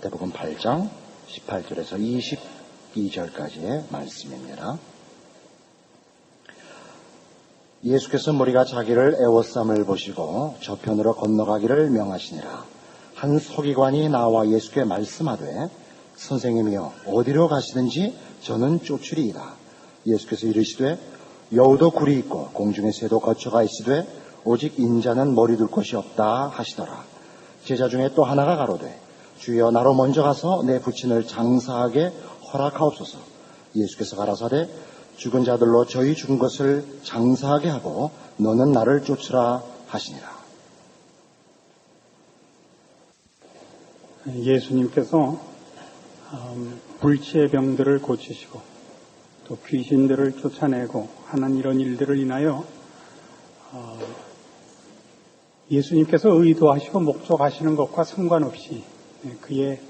마태복음 8장 18절에서 22절까지의 말씀입니다. 예수께서 무리가 자기를 애워쌈을 보시고 저편으로 건너가기를 명하시니라. 한 서기관이 나와 예수께 말씀하되 선생님이여 어디로 가시든지 저는 쫓으리이다. 예수께서 이르시되 여우도 굴이 있고 공중의 새도 거처가 있으되 오직 인자는 머리 둘 곳이 없다 하시더라. 제자 중에 또 하나가 가로되 주여 나로 먼저 가서 내 부친을 장사하게 허락하옵소서. 예수께서 가라사대 죽은 자들로 저희 죽은 것을 장사하게 하고 너는 나를 쫓으라 하시니라. 예수님께서 불치의 병들을 고치시고 또 귀신들을 쫓아내고 하는 이런 일들을 인하여 예수님께서 의도하시고 목적하시는 것과 상관없이 그의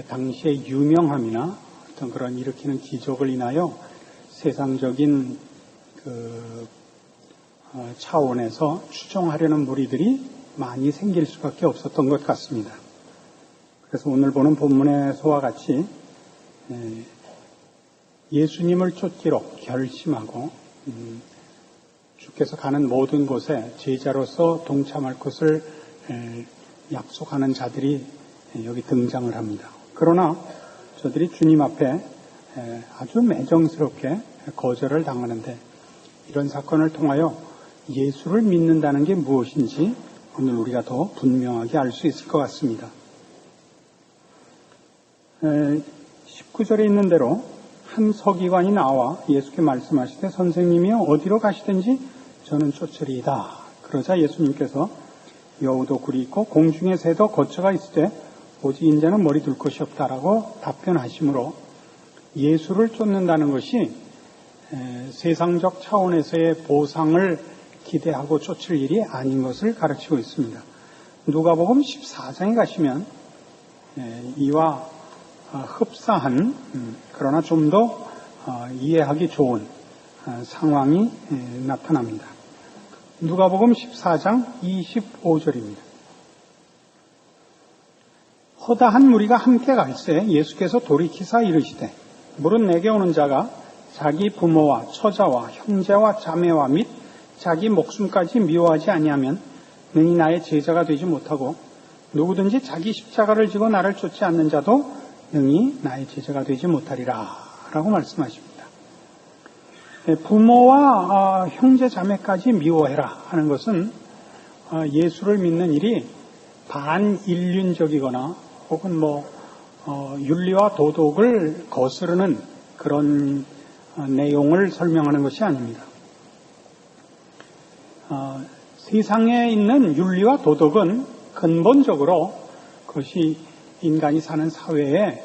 당시의 유명함이나 어떤 그런 일으키는 기적을 인하여 세상적인 차원에서 추종하려는 무리들이 많이 생길 수밖에 없었던 것 같습니다. 그래서 오늘 보는 본문에서와 같이 예수님을 쫓기로 결심하고 주께서 가는 모든 곳에 제자로서 동참할 것을 약속하는 자들이 여기 등장을 합니다. 그러나 저들이 주님 앞에 아주 매정스럽게 거절을 당하는데 이런 사건을 통하여 예수를 믿는다는 게 무엇인지 오늘 우리가 더 분명하게 알 수 있을 것 같습니다. 19절에 있는 대로 한 서기관이 나와 예수께 말씀하시되 선생님이여 어디로 가시든지 저는 쫓으리이다. 그러자 예수님께서 여우도 굴이 있고 공중의 새도 거처가 있으되 오직 인자는 머리 둘 곳이 없다라고 답변하시므로 예수를 쫓는다는 것이 세상적 차원에서의 보상을 기대하고 쫓을 일이 아닌 것을 가르치고 있습니다. 누가복음 14장에 가시면 이와 흡사한 그러나 좀 더 이해하기 좋은 상황이 나타납니다. 누가복음 14장 25절입니다. 허다한 무리가 함께 갈새 예수께서 돌이키사 이르시되 물은 내게 오는 자가 자기 부모와 처자와 형제와 자매와 및 자기 목숨까지 미워하지 아니하면 능히 나의 제자가 되지 못하고 누구든지 자기 십자가를 지고 나를 쫓지 않는 자도 능히 나의 제자가 되지 못하리라 라고 말씀하십니다. 부모와 형제 자매까지 미워해라 하는 것은 예수를 믿는 일이 반인륜적이거나 혹은 윤리와 도덕을 거스르는 그런 내용을 설명하는 것이 아닙니다. 세상에 있는 윤리와 도덕은 근본적으로 그것이 인간이 사는 사회에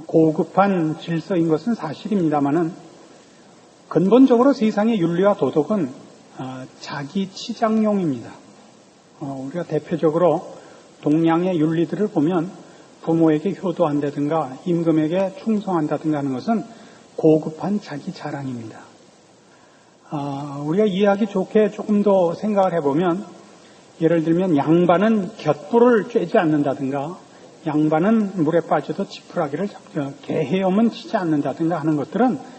고급한 질서인 것은 사실입니다만은 근본적으로 세상의 윤리와 도덕은 자기 치장용입니다. 우리가 대표적으로 동양의 윤리들을 보면 부모에게 효도한다든가 임금에게 충성한다든가 하는 것은 고급한 자기 자랑입니다. 우리가 이해하기 좋게 조금 더 생각을 해보면 예를 들면 양반은 곁불을 쬐지 않는다든가 양반은 물에 빠져도 지푸라기를 개헤엄은 치지 않는다든가 하는 것들은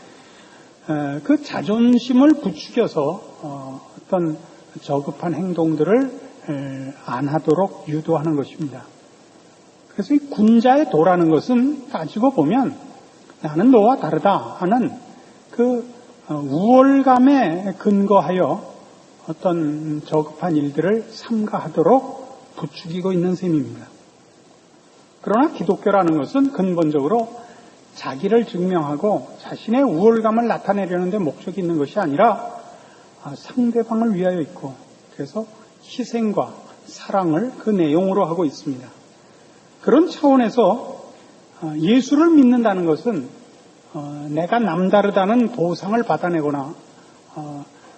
그 자존심을 부추겨서 어떤 저급한 행동들을 안 하도록 유도하는 것입니다. 그래서 이 군자의 도라는 것은 따지고 보면 나는 너와 다르다 하는 그 우월감에 근거하여 어떤 저급한 일들을 삼가하도록 부추기고 있는 셈입니다. 그러나 기독교라는 것은 근본적으로 자기를 증명하고 자신의 우월감을 나타내려는 데 목적이 있는 것이 아니라 상대방을 위하여 있고 그래서 희생과 사랑을 그 내용으로 하고 있습니다. 그런 차원에서 예수를 믿는다는 것은 내가 남다르다는 보상을 받아내거나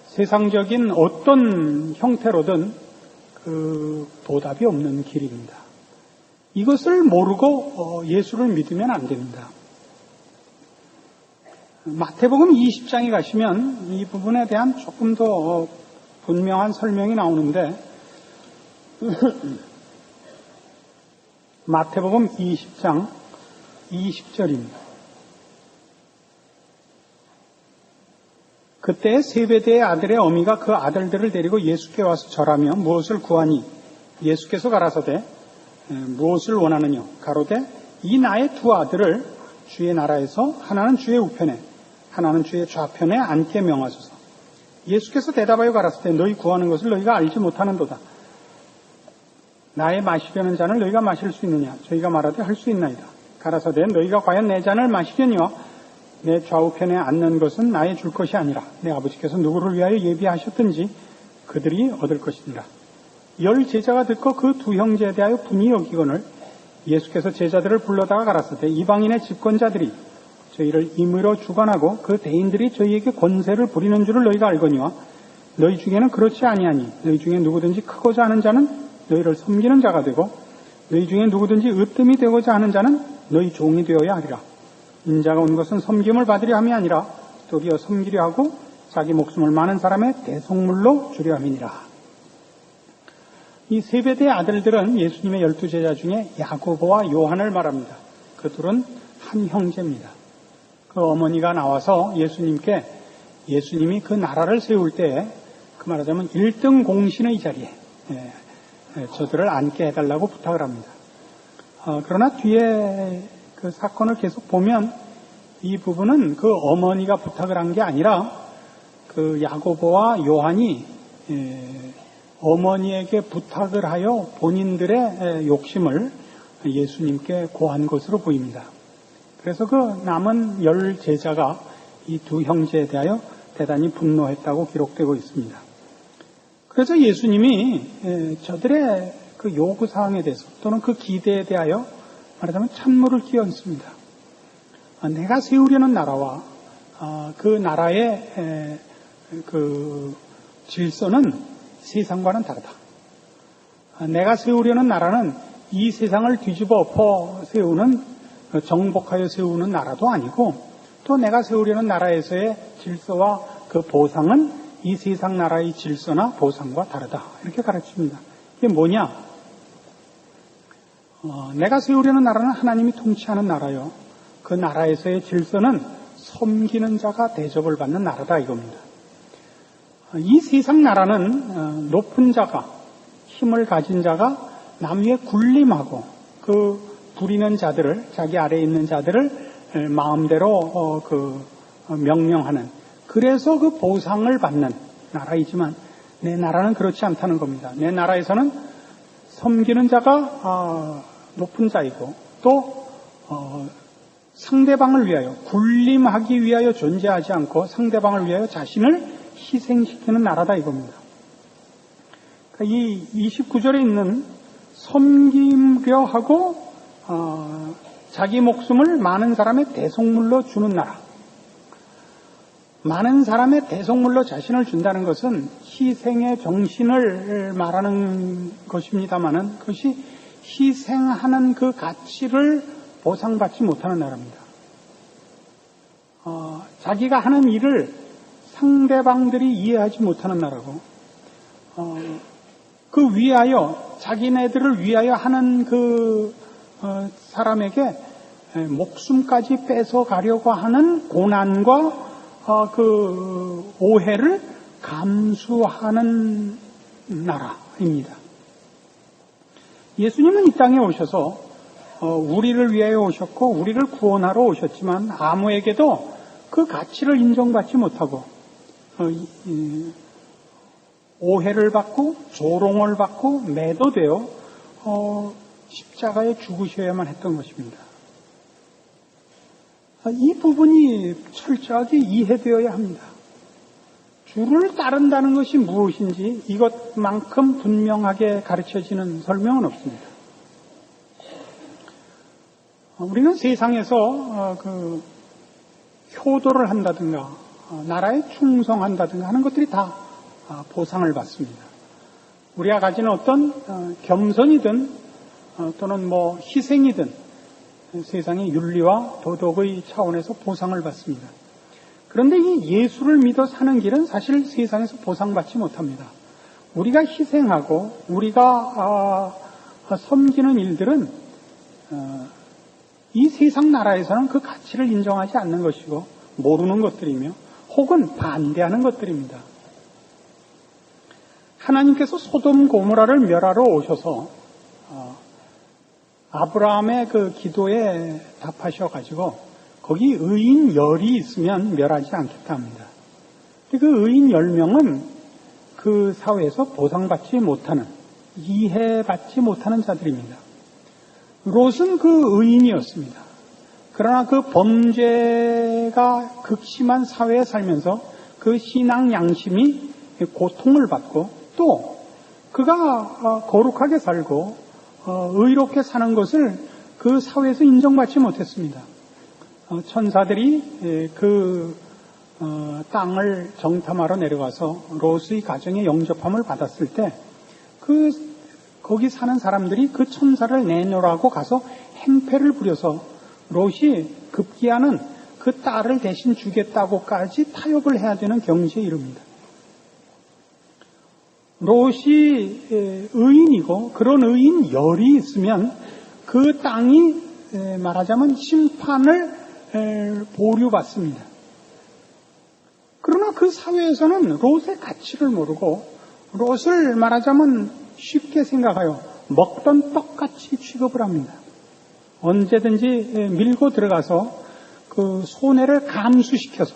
세상적인 어떤 형태로든 그 보답이 없는 길입니다. 이것을 모르고 예수를 믿으면 안 됩니다. 마태복음 20장에 가시면 이 부분에 대한 조금 더 분명한 설명이 나오는데 마태복음 20장 20절입니다. 그때 세베대의 아들의 어미가 그 아들들을 데리고 예수께 와서 절하며 무엇을 구하니? 예수께서 가라사대 무엇을 원하느냐? 가로되 이 나의 두 아들을 주의 나라에서 하나는 주의 우편에 하나는 주의 좌편에 앉게 명하소서. 예수께서 대답하여 가라사대 너희 구하는 것을 너희가 알지 못하는도다. 나의 마시려는 잔을 너희가 마실 수 있느냐? 저희가 말하되 할 수 있나이다. 가라사대 너희가 과연 내 잔을 마시려니와 내 좌우편에 앉는 것은 나의 줄 것이 아니라 내 아버지께서 누구를 위하여 예비하셨든지 그들이 얻을 것이니라. 10 제자가 듣고 그 두 형제에 대하여 분이 여기거늘 예수께서 제자들을 불러다가 가라사대 이방인의 집권자들이 저희를 임의로 주관하고 그 대인들이 저희에게 권세를 부리는 줄을 너희가 알거니와 너희 중에는 그렇지 아니하니 너희 중에 누구든지 크고자 하는 자는 너희를 섬기는 자가 되고 너희 중에 누구든지 으뜸이 되고자 하는 자는 너희 종이 되어야 하리라. 인자가 온 것은 섬김을 받으려 함이 아니라 도리어 섬기려 하고 자기 목숨을 많은 사람의 대속물로 주려 함이니라. 이 세베대의 아들들은 예수님의 12제자 중에 야고보와 요한을 말합니다. 그 둘은 한 형제입니다. 그 어머니가 나와서 예수님이 그 나라를 세울 때에 그 말하자면 1등 공신의 자리에 저들을 앉게 해달라고 부탁을 합니다. 그러나 뒤에 그 사건을 계속 보면 이 부분은 그 어머니가 부탁을 한 게 아니라 그 야고보와 요한이 어머니에게 부탁을 하여 본인들의 욕심을 예수님께 고한 것으로 보입니다. 그래서 그 남은 10 제자가 이 두 형제에 대하여 대단히 분노했다고 기록되고 있습니다. 그래서 예수님이 저들의 그 요구사항에 대해서 또는 그 기대에 대하여 말하자면 찬물을 끼얹습니다. 내가 세우려는 나라와 그 나라의 그 질서는 세상과는 다르다. 내가 세우려는 나라는 이 세상을 뒤집어 엎어 세우는 정복하여 세우는 나라도 아니고 또 내가 세우려는 나라에서의 질서와 그 보상은 이 세상 나라의 질서나 보상과 다르다. 이렇게 가르칩니다. 이게 뭐냐? 내가 세우려는 나라는 하나님이 통치하는 나라요. 그 나라에서의 질서는 섬기는 자가 대접을 받는 나라다 이겁니다. 이 세상 나라는 높은 자가, 힘을 가진 자가 남 위에 군림하고 그 부리는 자들을, 자기 아래에 있는 자들을 마음대로 명령하는, 그래서 그 보상을 받는 나라이지만 내 나라는 그렇지 않다는 겁니다. 내 나라에서는 섬기는 자가 높은 자이고 또 상대방을 위하여 군림하기 위하여 존재하지 않고 상대방을 위하여 자신을 희생시키는 나라다 이겁니다. 그러니까 이 29절에 있는 섬기려 하고 자기 목숨을 많은 사람의 대속물로 주는 나라, 많은 사람의 대속물로 자신을 준다는 것은 희생의 정신을 말하는 것입니다마는 그것이 희생하는 그 가치를 보상받지 못하는 나라입니다. 자기가 하는 일을 상대방들이 이해하지 못하는 나라고, 그 위하여 자기네들을 위하여 하는 그 사람에게 목숨까지 뺏어가려고 하는 고난과 그 오해를 감수하는 나라입니다. 예수님은 이 땅에 오셔서 우리를 위하여 오셨고 우리를 구원하러 오셨지만 아무에게도 그 가치를 인정받지 못하고 오해를 받고 조롱을 받고 매도되어 십자가에 죽으셔야만 했던 것입니다. 이 부분이 철저하게 이해되어야 합니다. 주를 따른다는 것이 무엇인지 이것만큼 분명하게 가르쳐지는 설명은 없습니다. 우리는 세상에서 효도를 한다든가 나라에 충성한다든가 하는 것들이 다 보상을 받습니다. 우리가 가지는 어떤 겸손이든 또는 희생이든 세상의 윤리와 도덕의 차원에서 보상을 받습니다. 그런데 이 예수를 믿어 사는 길은 사실 세상에서 보상받지 못합니다. 우리가 희생하고 우리가 섬기는 일들은 이 세상 나라에서는 그 가치를 인정하지 않는 것이고 모르는 것들이며 혹은 반대하는 것들입니다. 하나님께서 소돔 고모라를 멸하러 오셔서 아브라함의 그 기도에 답하셔가지고 거기 의인 10이 있으면 멸하지 않겠다 합니다. 그 의인 10명은 그 사회에서 보상받지 못하는, 이해받지 못하는 자들입니다. 롯은 그 의인이었습니다. 그러나 그 범죄가 극심한 사회에 살면서 그 신앙 양심이 고통을 받고 또 그가 거룩하게 살고 의롭게 사는 것을 그 사회에서 인정받지 못했습니다. 천사들이 그 땅을 정탐하러 내려가서 롯의 가정에 영접함을 받았을 때 거기 사는 사람들이 그 천사를 내놓으라고 가서 행패를 부려서 롯이 급기야는 그 딸을 대신 주겠다고까지 타협을 해야 되는 경지에 이릅니다. 롯이 의인이고 그런 의인 10이 있으면 그 땅이 말하자면 심판을 보류받습니다. 그러나 그 사회에서는 롯의 가치를 모르고 롯을 말하자면 쉽게 생각하여 먹던 떡같이 취급을 합니다. 언제든지 밀고 들어가서 그 손해를 감수시켜서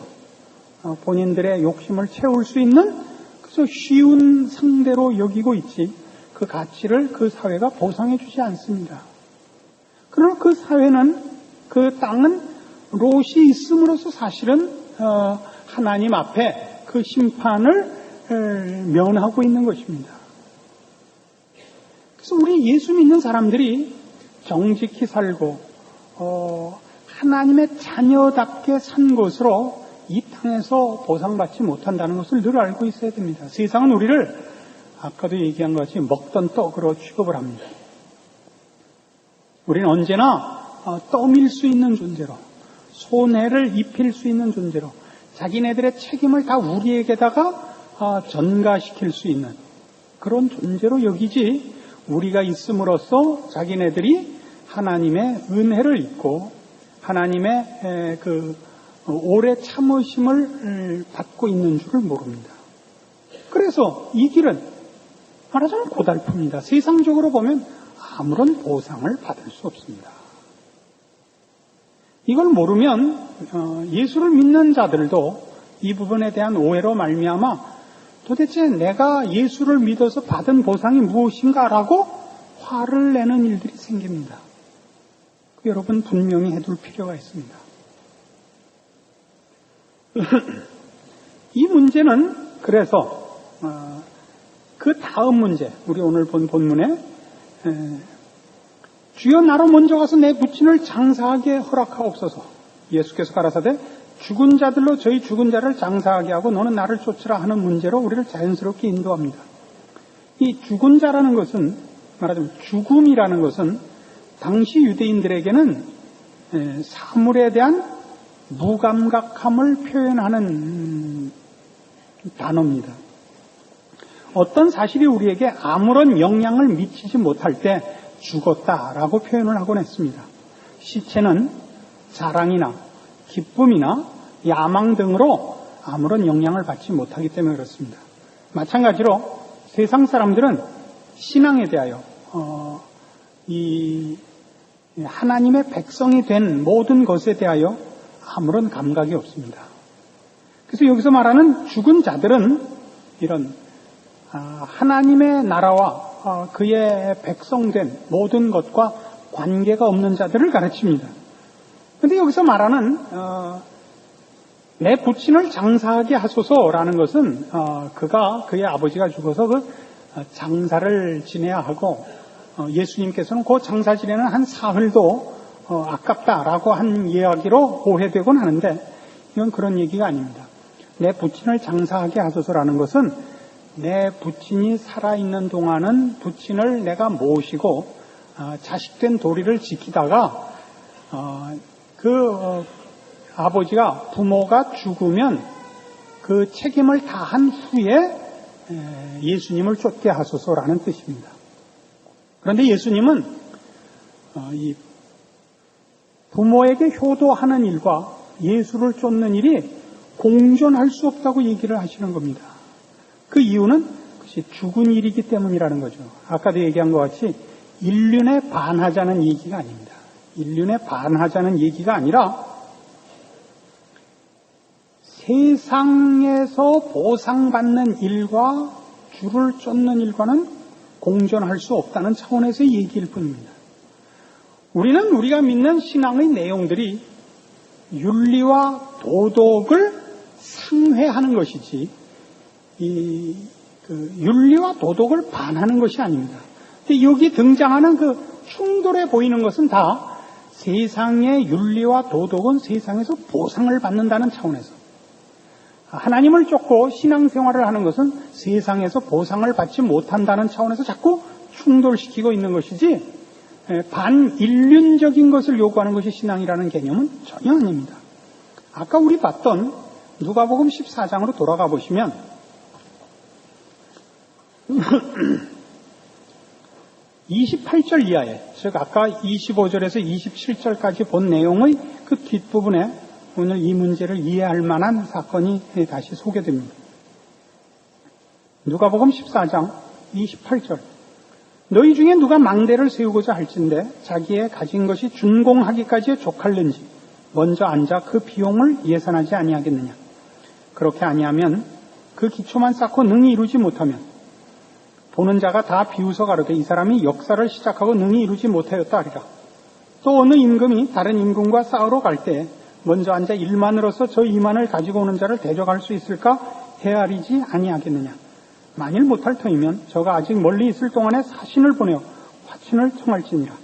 본인들의 욕심을 채울 수 있는 그저 쉬운 상대로 여기고 있지 그 가치를 그 사회가 보상해 주지 않습니다. 그러나 그 사회는 그 땅은 롯이 있음으로써 사실은 하나님 앞에 그 심판을 면하고 있는 것입니다. 그래서 우리 예수 믿는 사람들이 정직히 살고 하나님의 자녀답게 산 것으로 이 땅에서 보상받지 못한다는 것을 늘 알고 있어야 됩니다. 세상은 우리를 아까도 얘기한 것 같이 먹던 떡으로 취급을 합니다. 우리는 언제나 떠밀 수 있는 존재로, 손해를 입힐 수 있는 존재로, 자기네들의 책임을 다 우리에게다가 전가시킬 수 있는 그런 존재로 여기지, 우리가 있음으로써 자기네들이 하나님의 은혜를 입고 하나님의 그 오래 참으심을 받고 있는 줄을 모릅니다. 그래서 이 길은 말하자면 고달픕니다. 세상적으로 보면 아무런 보상을 받을 수 없습니다. 이걸 모르면 예수를 믿는 자들도 이 부분에 대한 오해로 말미암아 도대체 내가 예수를 믿어서 받은 보상이 무엇인가라고 화를 내는 일들이 생깁니다. 여러분 분명히 해둘 필요가 있습니다. 이 문제는 그래서 그 다음 문제, 우리 오늘 본 본문에 주여 나로 먼저 가서 내 부친을 장사하게 허락하옵소서. 예수께서 가라사대 죽은 자들로 저희 죽은 자를 장사하게 하고 너는 나를 쫓으라 하는 문제로 우리를 자연스럽게 인도합니다. 이 죽은 자라는 것은 말하자면 죽음이라는 것은 당시 유대인들에게는 사물에 대한 무감각함을 표현하는 단어입니다. 어떤 사실이 우리에게 아무런 영향을 미치지 못할 때 죽었다라고 표현을 하곤 했습니다. 시체는 자랑이나 기쁨이나 야망 등으로 아무런 영향을 받지 못하기 때문에 그렇습니다. 마찬가지로 세상 사람들은 신앙에 대하여 이 하나님의 백성이 된 모든 것에 대하여 아무런 감각이 없습니다. 그래서 여기서 말하는 죽은 자들은 이런 하나님의 나라와 그의 백성된 모든 것과 관계가 없는 자들을 가르칩니다. 그런데 여기서 말하는 내 부친을 장사하게 하소서라는 것은 그의 아버지가 죽어서 그 장사를 지내야 하고 예수님께서는 그 장사 지내는 한 사흘도 아깝다라고 한 이야기로 오해되곤 하는데 이건 그런 얘기가 아닙니다. 내 부친을 장사하게 하소서라는 것은 내 부친이 살아있는 동안은 부친을 내가 모시고 자식된 도리를 지키다가 아버지가 부모가 죽으면 그 책임을 다한 후에 예수님을 쫓게 하소서라는 뜻입니다. 그런데 예수님은 이 부모에게 효도하는 일과 예수를 쫓는 일이 공존할 수 없다고 얘기를 하시는 겁니다. 그 이유는 그것이 죽은 일이기 때문이라는 거죠. 아까도 얘기한 것 같이 인륜에 반하자는 얘기가 아닙니다. 인륜에 반하자는 얘기가 아니라 세상에서 보상받는 일과 주를 쫓는 일과는 공존할 수 없다는 차원에서의 얘기일 뿐입니다. 우리는 우리가 믿는 신앙의 내용들이 윤리와 도덕을 상회하는 것이지 윤리와 도덕을 반하는 것이 아닙니다. 근데 여기 등장하는 그 충돌해 보이는 것은 다 세상의 윤리와 도덕은 세상에서 보상을 받는다는 차원에서, 하나님을 쫓고 신앙생활을 하는 것은 세상에서 보상을 받지 못한다는 차원에서 자꾸 충돌시키고 있는 것이지 반인륜적인 것을 요구하는 것이 신앙이라는 개념은 전혀 아닙니다. 아까 우리 봤던 누가복음 14장으로 돌아가 보시면 28절 이하에, 즉 아까 25절에서 27절까지 본 내용의 그 뒷부분에 오늘 이 문제를 이해할 만한 사건이 다시 소개됩니다. 누가복음 14장 28절. 너희 중에 누가 망대를 세우고자 할진대 자기의 가진 것이 준공하기까지에 족할는지 먼저 앉아 그 비용을 예산하지 아니하겠느냐. 그렇게 아니하면 그 기초만 쌓고 능히 이루지 못하면 보는 자가 다 비웃어 가로되 이 사람이 역사를 시작하고 능히 이루지 못하였다 하리라. 또 어느 임금이 다른 임금과 싸우러 갈 때 먼저 앉아 1만으로서 저 2만을 가지고 오는 자를 대적할 수 있을까 헤아리지 아니하겠느냐. 만일 못할 터이면 저가 아직 멀리 있을 동안에 사신을 보내어 화친을 청할지니라.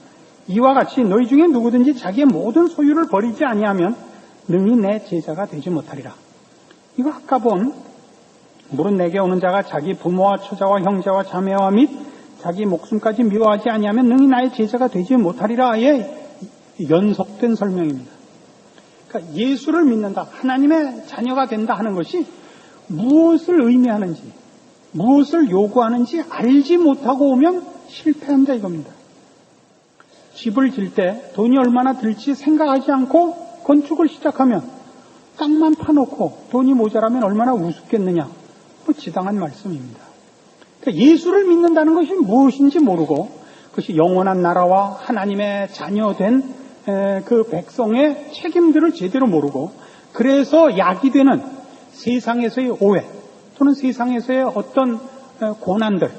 이와 같이 너희 중에 누구든지 자기의 모든 소유를 버리지 아니하면 능히 내 제자가 되지 못하리라. 이거 아까 본 무릇 내게 오는 자가 자기 부모와 처자와 형제와 자매와 및 자기 목숨까지 미워하지 아니하면 능히 나의 제자가 되지 못하리라의 연속된 설명입니다. 그러니까 예수를 믿는다, 하나님의 자녀가 된다 하는 것이 무엇을 의미하는지, 무엇을 요구하는지 알지 못하고 오면 실패한다 이겁니다. 집을 질 때 돈이 얼마나 들지 생각하지 않고 건축을 시작하면 땅만 파놓고 돈이 모자라면 얼마나 우습겠느냐. 지당한 말씀입니다. 그러니까 예수를 믿는다는 것이 무엇인지 모르고 그것이 영원한 나라와 하나님의 자녀된 그 백성의 책임들을 제대로 모르고 그래서 약이 되는 세상에서의 오해 또는 세상에서의 어떤 고난들,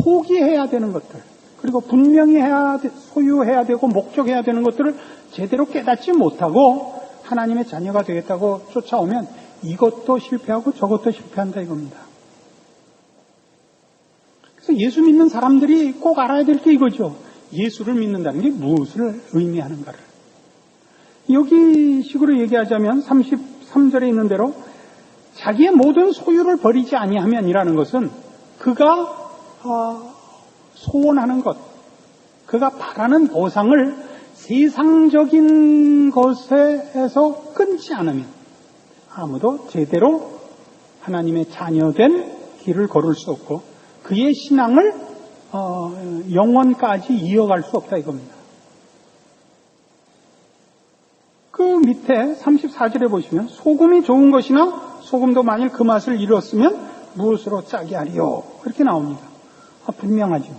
포기해야 되는 것들, 그리고 분명히 소유해야 되고 목적해야 되는 것들을 제대로 깨닫지 못하고 하나님의 자녀가 되겠다고 쫓아오면 이것도 실패하고 저것도 실패한다 이겁니다. 그래서 예수 믿는 사람들이 꼭 알아야 될 게 이거죠. 예수를 믿는다는 게 무엇을 의미하는가를. 여기 식으로 얘기하자면 33절에 있는 대로 자기의 모든 소유를 버리지 아니하면이라는 것은 그가 소원하는 것, 그가 바라는 보상을 세상적인 것에서 끊지 않으면 아무도 제대로 하나님의 자녀된 길을 걸을 수 없고 그의 신앙을 영원까지 이어갈 수 없다 이겁니다. 그 밑에 34절에 보시면 소금이 좋은 것이나 소금도 만일 그 맛을 잃었으면 무엇으로 짜게 하리요 그렇게 나옵니다. 분명하죠.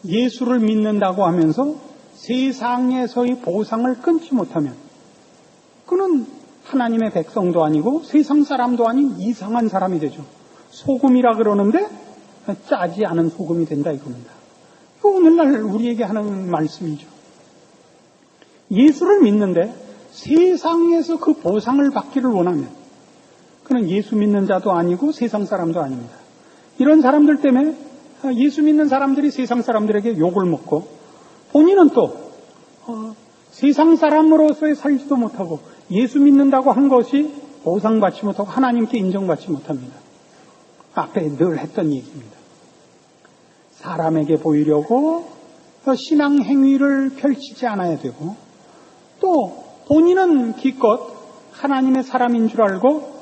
예수를 믿는다고 하면서 세상에서의 보상을 끊지 못하면 그는 하나님의 백성도 아니고 세상 사람도 아닌 이상한 사람이 되죠. 소금이라 그러는데 짜지 않은 소금이 된다 이겁니다. 이거 오늘날 우리에게 하는 말씀이죠. 예수를 믿는데 세상에서 그 보상을 받기를 원하면 그는 예수 믿는 자도 아니고 세상 사람도 아닙니다. 이런 사람들 때문에 예수 믿는 사람들이 세상 사람들에게 욕을 먹고 본인은 또 세상 사람으로서의 살지도 못하고 예수 믿는다고 한 것이 보상받지 못하고 하나님께 인정받지 못합니다. 앞에 늘 했던 얘기입니다. 사람에게 보이려고 신앙 행위를 펼치지 않아야 되고 또 본인은 기껏 하나님의 사람인 줄 알고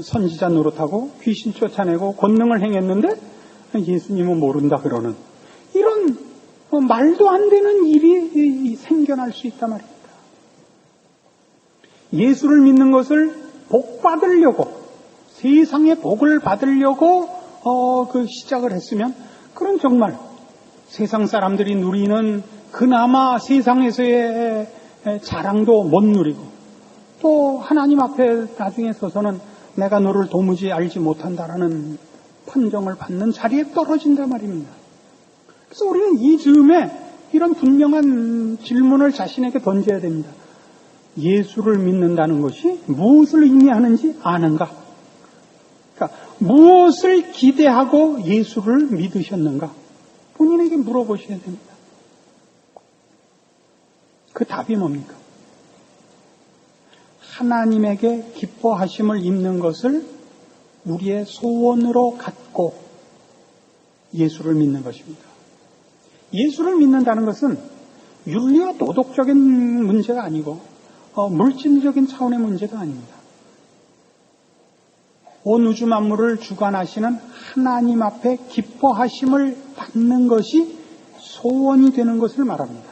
선지자 노릇하고 귀신 쫓아내고 권능을 행했는데 예수님은 모른다 그러는 이런 말도 안 되는 일이 생겨날 수 있단 말입니다. 예수를 믿는 것을 복 받으려고, 세상의 복을 받으려고 시작을 했으면, 그런 정말 세상 사람들이 누리는 그나마 세상에서의 자랑도 못 누리고, 또 하나님 앞에 나중에 서서는 내가 너를 도무지 알지 못한다라는 판정을 받는 자리에 떨어진단 말입니다. 그래서 우리는 이 즈음에 이런 분명한 질문을 자신에게 던져야 됩니다. 예수를 믿는다는 것이 무엇을 의미하는지 아는가? 그러니까 무엇을 기대하고 예수를 믿으셨는가? 본인에게 물어보셔야 됩니다. 그 답이 뭡니까? 하나님에게 기뻐하심을 입는 것을 우리의 소원으로 갖고 예수를 믿는 것입니다. 예수를 믿는다는 것은 윤리와 도덕적인 문제가 아니고 물질적인 차원의 문제가 아닙니다. 온 우주 만물을 주관하시는 하나님 앞에 기뻐하심을 받는 것이 소원이 되는 것을 말합니다.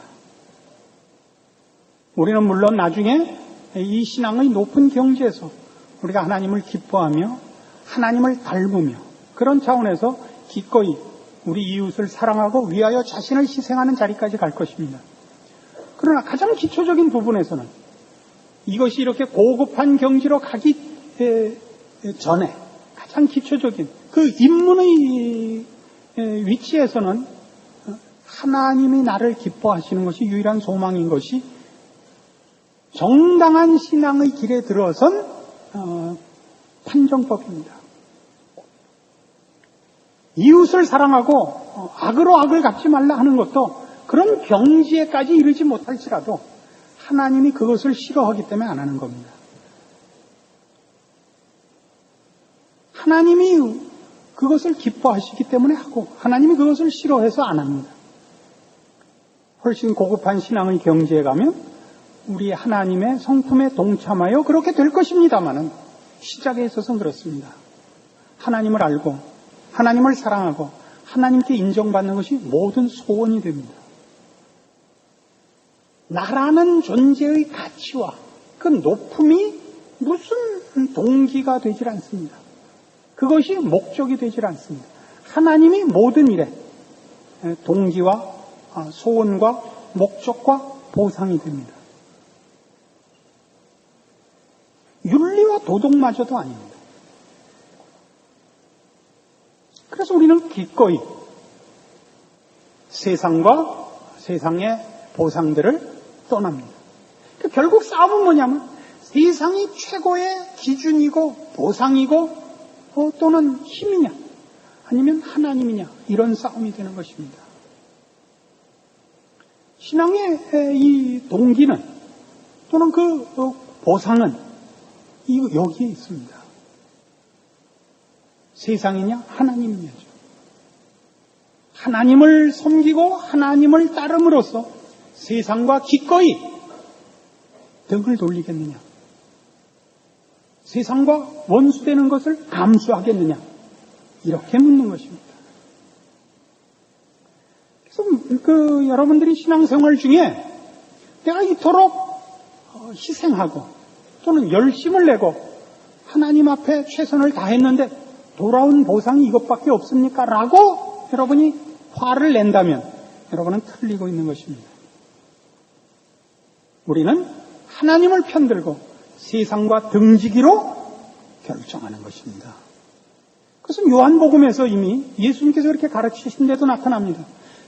우리는 물론 나중에 이 신앙의 높은 경지에서 우리가 하나님을 기뻐하며 하나님을 닮으며 그런 차원에서 기꺼이 우리 이웃을 사랑하고 위하여 자신을 희생하는 자리까지 갈 것입니다. 그러나 가장 기초적인 부분에서는 이것이 이렇게 고급한 경지로 가기 전에 가장 기초적인 그 입문의 위치에서는 하나님이 나를 기뻐하시는 것이 유일한 소망인 것이 정당한 신앙의 길에 들어선 판정법입니다. 이웃을 사랑하고 악으로 악을 갚지 말라 하는 것도 그런 경지에까지 이르지 못할지라도 하나님이 그것을 싫어하기 때문에 안 하는 겁니다. 하나님이 그것을 기뻐하시기 때문에 하고 하나님이 그것을 싫어해서 안 합니다. 훨씬 고급한 신앙의 경지에 가면 우리 하나님의 성품에 동참하여 그렇게 될 것입니다마는 시작에 있어서는 그렇습니다. 하나님을 알고 하나님을 사랑하고 하나님께 인정받는 것이 모든 소원이 됩니다. 나라는 존재의 가치와 그 높음이 무슨 동기가 되질 않습니다. 그것이 목적이 되질 않습니다. 하나님이 모든 일에 동기와 소원과 목적과 보상이 됩니다. 윤리와 도덕마저도 아닙니다. 그래서 우리는 기꺼이 세상과 세상의 보상들을 떠납니다. 결국 싸움은 뭐냐면 세상이 최고의 기준이고 보상이고 또는 힘이냐 아니면 하나님이냐 이런 싸움이 되는 것입니다. 신앙의 이 동기는 또는 그 보상은 여기에 있습니다. 세상이냐 하나님이냐죠. 하나님을 섬기고 하나님을 따름으로써 세상과 기꺼이 등을 돌리겠느냐, 세상과 원수되는 것을 감수하겠느냐 이렇게 묻는 것입니다. 그래서 여러분들이 신앙생활 중에 내가 이토록 희생하고 또는 열심을 내고 하나님 앞에 최선을 다했는데 돌아온 보상이 이것밖에 없습니까? 라고 여러분이 화를 낸다면 여러분은 틀리고 있는 것입니다. 우리는 하나님을 편들고 세상과 등지기로 결정하는 것입니다. 그것은 요한복음에서 이미 예수님께서 그렇게 가르치신 데도 나타납니다.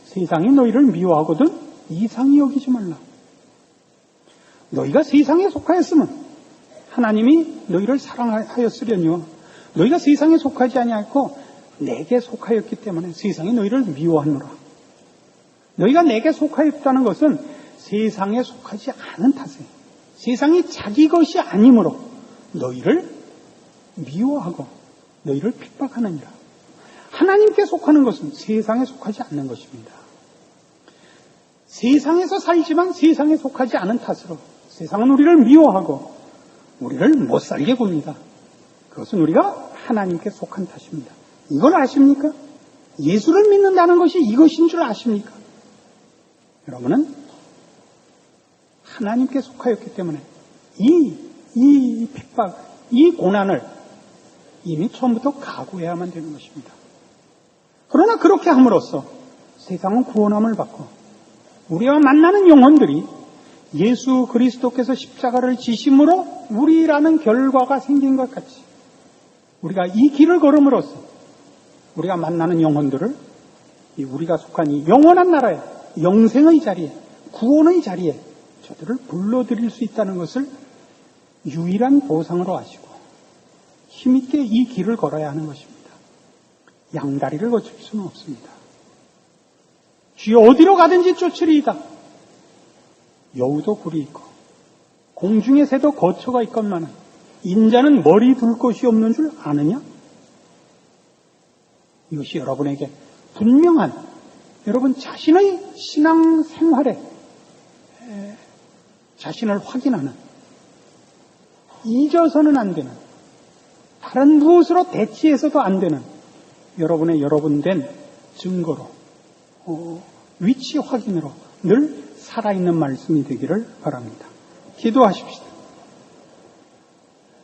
세상이 너희를 미워하거든 이상히 여기지 말라. 너희가 세상에 속하였으면 하나님이 너희를 사랑하였으려니와 너희가 세상에 속하지 아니하였고 내게 속하였기 때문에 세상이 너희를 미워하노라. 너희가 내게 속하였다는 것은 세상에 속하지 않은 탓에 세상이 자기 것이 아니므로 너희를 미워하고 너희를 핍박하느니라. 하나님께 속하는 것은 세상에 속하지 않는 것입니다. 세상에서 살지만 세상에 속하지 않은 탓으로 세상은 우리를 미워하고 우리를 못 살게 굽니다. 그것은 우리가 하나님께 속한 탓입니다. 이걸 아십니까? 예수를 믿는다는 것이 이것인 줄 아십니까? 여러분은 하나님께 속하였기 때문에 이 핍박, 이 고난을 이미 처음부터 각오해야만 되는 것입니다. 그러나 그렇게 함으로써 세상은 구원함을 받고 우리와 만나는 영혼들이 예수 그리스도께서 십자가를 지심으로 우리라는 결과가 생긴 것 같이 우리가 이 길을 걸음으로써 우리가 만나는 영혼들을 우리가 속한 이 영원한 나라에, 영생의 자리에, 구원의 자리에 저들을 불러들일 수 있다는 것을 유일한 보상으로 하시고 힘있게 이 길을 걸어야 하는 것입니다. 양다리를 거칠 수는 없습니다. 주여 어디로 가든지 쫓으리이다. 여우도 굴이 있고 공중의 새도 거처가 있건만은 인자는 머리 둘 곳이 없는 줄 아느냐? 이것이 여러분에게 분명한 여러분 자신의 신앙 생활에 자신을 확인하는 잊어서는 안 되는 다른 무엇으로 대치해서도 안 되는 여러분의 여러분된 증거로 위치 확인으로 늘 살아있는 말씀이 되기를 바랍니다. 기도하십시다.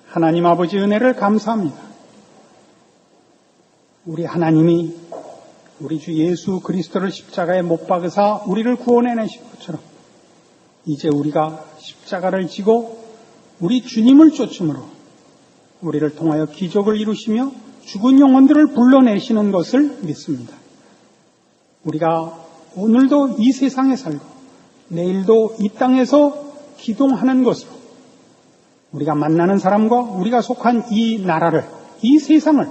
하나님 아버지 은혜를 감사합니다. 우리 하나님이 우리 주 예수 그리스도를 십자가에 못 박으사 우리를 구원해내신 것처럼 이제 우리가 십자가를 지고 우리 주님을 쫓음으로 우리를 통하여 기적을 이루시며 죽은 영혼들을 불러내시는 것을 믿습니다. 우리가 오늘도 이 세상에 살고 내일도 이 땅에서 기동하는 것으로 우리가 만나는 사람과 우리가 속한 이 나라를, 이 세상을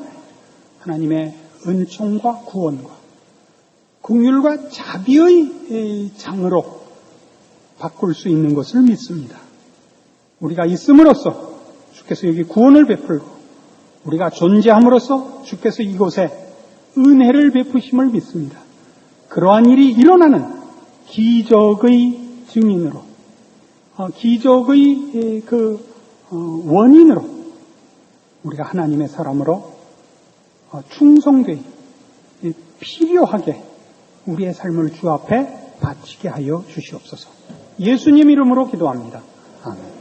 하나님의 은총과 구원과 긍휼과 자비의 장으로 바꿀 수 있는 것을 믿습니다. 우리가 있음으로써 주께서 여기 구원을 베풀고 우리가 존재함으로써 주께서 이곳에 은혜를 베푸심을 믿습니다. 그러한 일이 일어나는 기적의 증인으로, 기적의 원인으로 우리가 하나님의 사람으로 충성되이 필요하게 우리의 삶을 주 앞에 바치게 하여 주시옵소서. 예수님 이름으로 기도합니다. 아멘.